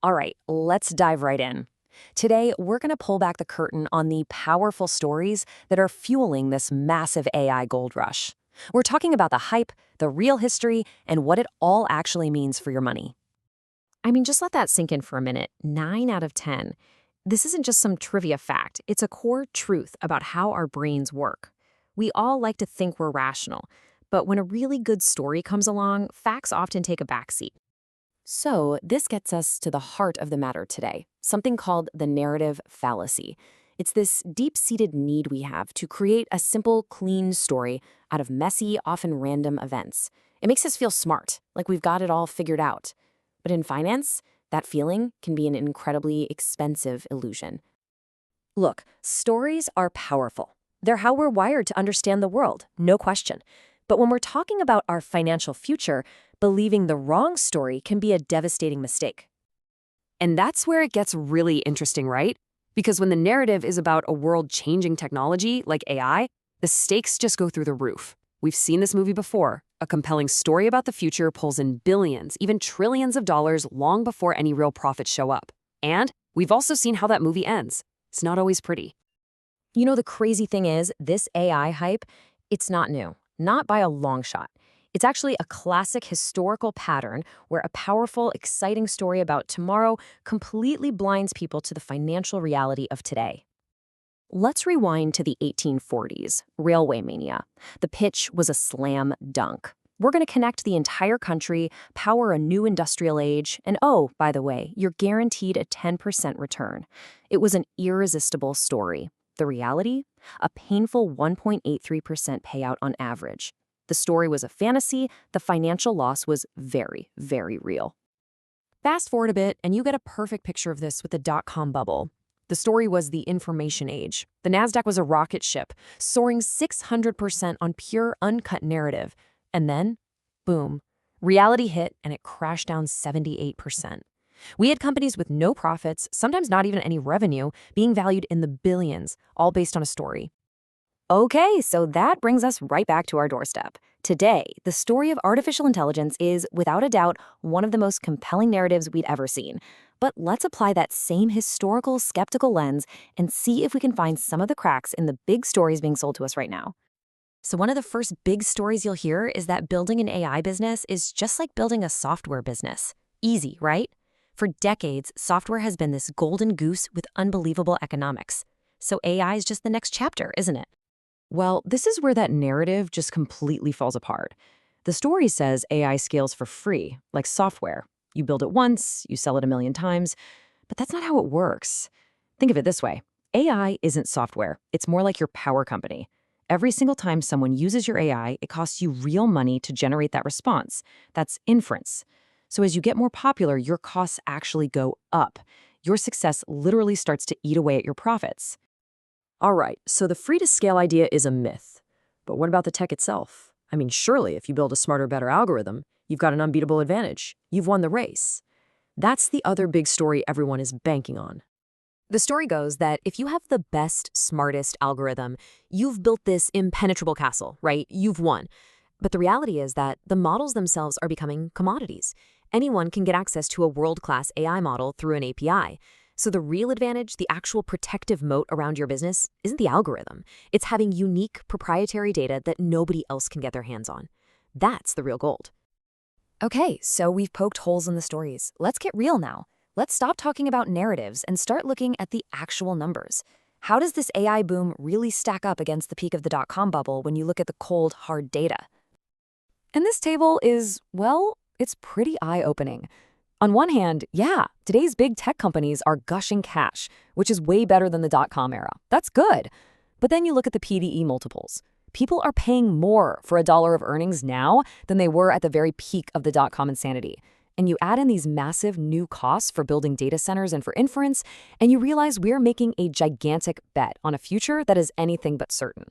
All right, let's dive right in. Today, we're going to pull back the curtain on the powerful stories that are fueling this massive AI gold rush. We're talking about the hype, the real history, and what it all actually means for your money. I mean, just let that sink in for a minute. 9 out of 10. This isn't just some trivia fact, it's a core truth about how our brains work. We all like to think we're rational, but when a really good story comes along, facts often take a backseat. So, this gets us to the heart of the matter today, something called the narrative fallacy. It's this deep-seated need we have to create a simple, clean story out of messy, often random events. It makes us feel smart, like we've got it all figured out. But in finance, that feeling can be an incredibly expensive illusion. Look, stories are powerful. They're how we're wired to understand the world, no question. But when we're talking about our financial future, believing the wrong story can be a devastating mistake. And that's where it gets really interesting, right? Because when the narrative is about a world-changing technology like AI, the stakes just go through the roof. We've seen this movie before. A compelling story about the future pulls in billions, even trillions of dollars long before any real profits show up. And we've also seen how that movie ends. It's not always pretty. You know, the crazy thing is, this AI hype, it's not new, not by a long shot. It's actually a classic historical pattern where a powerful, exciting story about tomorrow completely blinds people to the financial reality of today. Let's rewind to the 1840s, railway mania. The pitch was a slam dunk. We're going to connect the entire country, power a new industrial age, and oh, by the way, you're guaranteed a 10% return. It was an irresistible story. The reality? A painful 1.83% payout on average. The story was a fantasy, the financial loss was very, very real. Fast forward a bit, and you get a perfect picture of this with the dot-com bubble. The story was the information age. The NASDAQ was a rocket ship, soaring 600% on pure, uncut narrative. And then, boom, reality hit and it crashed down 78%. We had companies with no profits, sometimes not even any revenue, being valued in the billions, all based on a story. Okay, so that brings us right back to our doorstep. Today, the story of artificial intelligence is, without a doubt, one of the most compelling narratives we'd ever seen. But let's apply that same historical, skeptical lens and see if we can find some of the cracks in the big stories being sold to us right now. So one of the first big stories you'll hear is that building an AI business is just like building a software business. Easy, right? For decades, software has been this golden goose with unbelievable economics. So AI is just the next chapter, isn't it? Well, this is where that narrative just completely falls apart. The story says AI scales for free, like software. You build it once, you sell it a million times, but that's not how it works. Think of it this way. AI isn't software. It's more like your power company. Every single time someone uses your AI, it costs you real money to generate that response. That's inference. So as you get more popular, your costs actually go up. Your success literally starts to eat away at your profits. All right, so the free-to-scale idea is a myth. But what about the tech itself? I mean, surely if you build a smarter, better algorithm, you've got an unbeatable advantage. You've won the race. That's the other big story everyone is banking on. The story goes that if you have the best, smartest algorithm, you've built this impenetrable castle, right? You've won. But the reality is that the models themselves are becoming commodities. Anyone can get access to a world-class AI model through an API. So the real advantage, the actual protective moat around your business, isn't the algorithm. It's having unique, proprietary data that nobody else can get their hands on. That's the real gold. Okay, so we've poked holes in the stories. Let's get real now. Let's stop talking about narratives and start looking at the actual numbers. How does this AI boom really stack up against the peak of the dot-com bubble when you look at the cold, hard data? And this table is, well, it's pretty eye-opening. On one hand, yeah, today's big tech companies are gushing cash, which is way better than the dot-com era. That's good. But then you look at the PDE multiples. People are paying more for $1 of earnings now than they were at the very peak of the dot-com insanity. And you add in these massive new costs for building data centers and for inference, and you realize we're making a gigantic bet on a future that is anything but certain.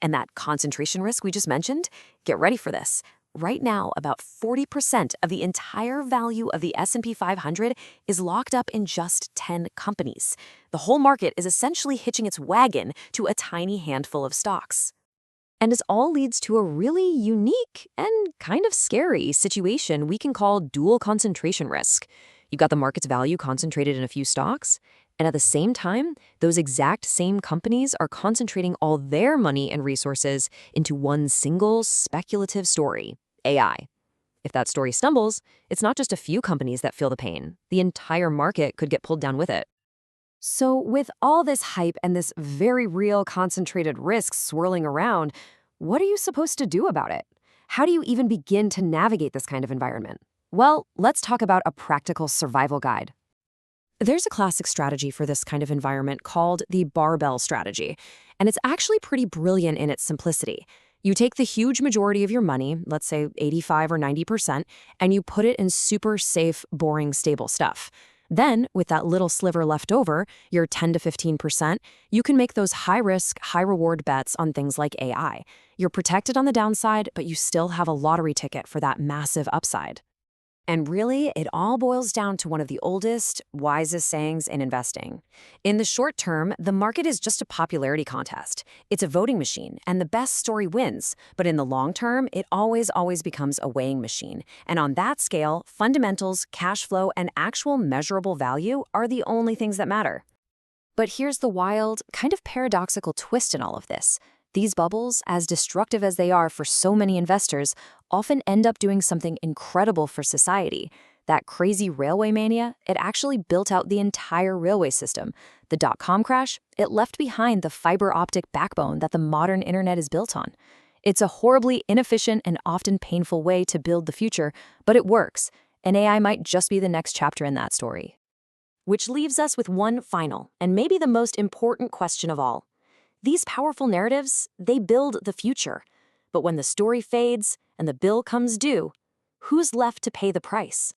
And that concentration risk we just mentioned, get ready for this. Right now, about 40% of the entire value of the S&P 500 is locked up in just 10 companies. The whole market is essentially hitching its wagon to a tiny handful of stocks. And this all leads to a really unique and kind of scary situation we can call dual concentration risk. You've got the market's value concentrated in a few stocks, and at the same time, those exact same companies are concentrating all their money and resources into one single speculative story, AI. If that story stumbles, it's not just a few companies that feel the pain. The entire market could get pulled down with it. So, with all this hype and this very real concentrated risk swirling around, what are you supposed to do about it? How do you even begin to navigate this kind of environment? Well, let's talk about a practical survival guide. There's a classic strategy for this kind of environment called the barbell strategy, and it's actually pretty brilliant in its simplicity. You take the huge majority of your money, let's say 85 or 90%, and you put it in super safe, boring, stable stuff. Then, with that little sliver left over, your 10 to 15%, you can make those high-risk, high-reward bets on things like AI. You're protected on the downside, but you still have a lottery ticket for that massive upside. And really, it all boils down to one of the oldest, wisest sayings in investing. In the short term, the market is just a popularity contest. It's a voting machine, and the best story wins. But in the long term, it always becomes a weighing machine. And on that scale, fundamentals, cash flow, and actual measurable value are the only things that matter. But here's the wild, kind of paradoxical twist in all of this. These bubbles, as destructive as they are for so many investors, often end up doing something incredible for society. That crazy railway mania, it actually built out the entire railway system. The dot-com crash, it left behind the fiber optic backbone that the modern internet is built on. It's a horribly inefficient and often painful way to build the future, but it works, and AI might just be the next chapter in that story. Which leaves us with one final, and maybe the most important question of all. These powerful narratives, they build the future. But when the story fades and the bill comes due, who's left to pay the price?